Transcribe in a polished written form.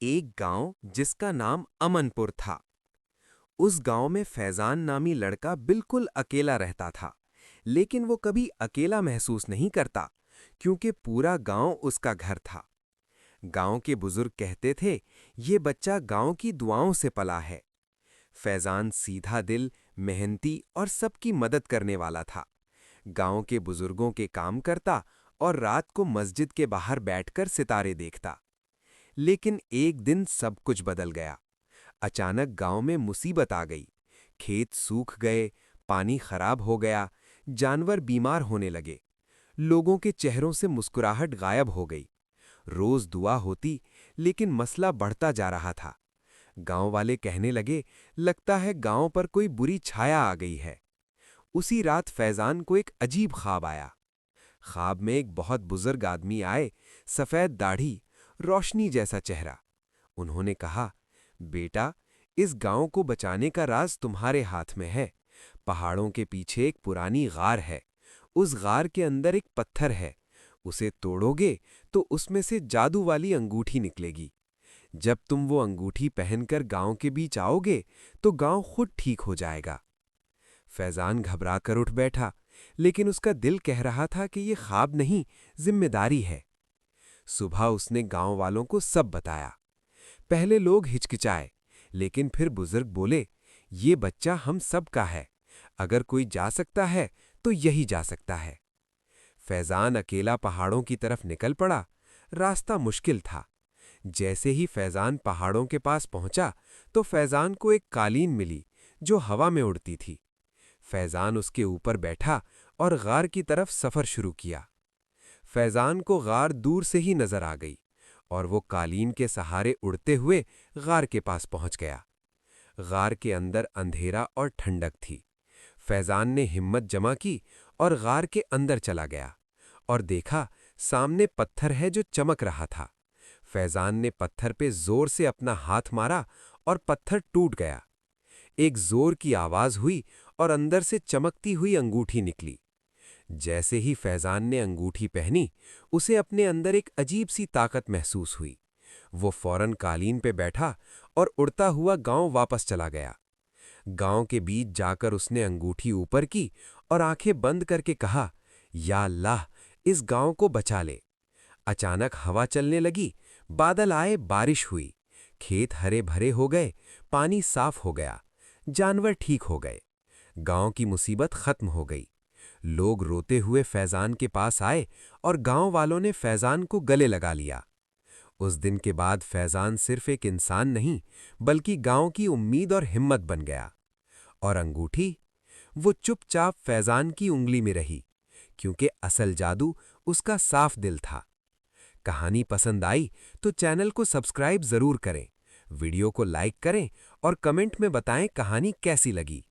एक गांव जिसका नाम अमनपुर था। उस गांव में फैजान नामी लड़का बिल्कुल अकेला रहता था, लेकिन वो कभी अकेला महसूस नहीं करता, क्योंकि पूरा गांव उसका घर था। गांव के बुजुर्ग कहते थे, ये बच्चा गांव की दुआओं से पला है। फैजान सीधा दिल, मेहनती और सबकी मदद करने वाला था। गांव के बुजुर्गों के काम करता और रात को मस्जिद के बाहर बैठकर सितारे देखता। लेकिन एक दिन सब कुछ बदल गया। अचानक गांव में मुसीबत आ गई। खेत सूख गए, पानी खराब हो गया, जानवर बीमार होने लगे। लोगों के चेहरों से मुस्कुराहट गायब हो गई। रोज दुआ होती, लेकिन मसला बढ़ता जा रहा था। गांव वाले कहने लगे, लगता है गांव पर कोई बुरी छाया आ गई है। उसी रात फैजान को एक अजीब ख्वाब आया। ख्वाब में एक बहुत बुजुर्ग आदमी आए, सफेद दाढ़ी, रोशनी जैसा चेहरा। उन्होंने कहा, बेटा, इस गांव को बचाने का राज तुम्हारे हाथ में है। पहाड़ों के पीछे एक पुरानी गार है। उस गार के अंदर एक पत्थर है। उसे तोड़ोगे तो उसमें से जादू वाली अंगूठी निकलेगी। जब तुम वो अंगूठी पहनकर गांव के बीच आओगे तो गांव खुद ठीक हो जाएगा। फैजान घबराकर उठ बैठा, लेकिन उसका दिल कह रहा था कि ये ख्वाब नहीं, जिम्मेदारी है। सुबह उसने गांव वालों को सब बताया। पहले लोग हिचकिचाए, लेकिन फिर बुजुर्ग बोले, ये बच्चा हम सब का है। अगर कोई जा सकता है तो यही जा सकता है। फैजान अकेला पहाड़ों की तरफ निकल पड़ा। रास्ता मुश्किल था। जैसे ही फैजान पहाड़ों के पास पहुंचा तो फैजान को एक कालीन मिली जो हवा में उड़ती थी। फैजान उसके ऊपर बैठा और गार की तरफ सफर शुरू किया। फैजान को गार दूर से ही नजर आ गई और वो कालीन के सहारे उड़ते हुए गार के पास पहुंच गया। गार के अंदर अंधेरा और ठंडक थी। फैजान ने हिम्मत जमा की और गार के अंदर चला गया और देखा, सामने पत्थर है जो चमक रहा था। फैजान ने पत्थर पे जोर से अपना हाथ मारा और पत्थर टूट गया। एक जोर की आवाज हुई और अंदर से चमकती हुई अंगूठी निकली। जैसे ही फैजान ने अंगूठी पहनी, उसे अपने अंदर एक अजीब सी ताकत महसूस हुई। वो फौरन कालीन पे बैठा और उड़ता हुआ गांव वापस चला गया। गांव के बीच जाकर उसने अंगूठी ऊपर की और आंखें बंद करके कहा, या अल्लाह, इस गांव को बचा ले। अचानक हवा चलने लगी, बादल आए, बारिश हुई। खेत हरे भरे हो गए, पानी साफ हो गया, जानवर ठीक हो गए। गांव की मुसीबत खत्म हो गई। लोग रोते हुए फैजान के पास आए और गांव वालों ने फैजान को गले लगा लिया। उस दिन के बाद फैजान सिर्फ एक इंसान नहीं, बल्कि गांव की उम्मीद और हिम्मत बन गया। और अंगूठी, वो चुपचाप फैजान की उंगली में रही, क्योंकि असल जादू उसका साफ दिल था। कहानी पसंद आई तो चैनल को सब्सक्राइब जरूर करें, वीडियो को लाइक करें और कमेंट में बताएं कहानी कैसी लगी।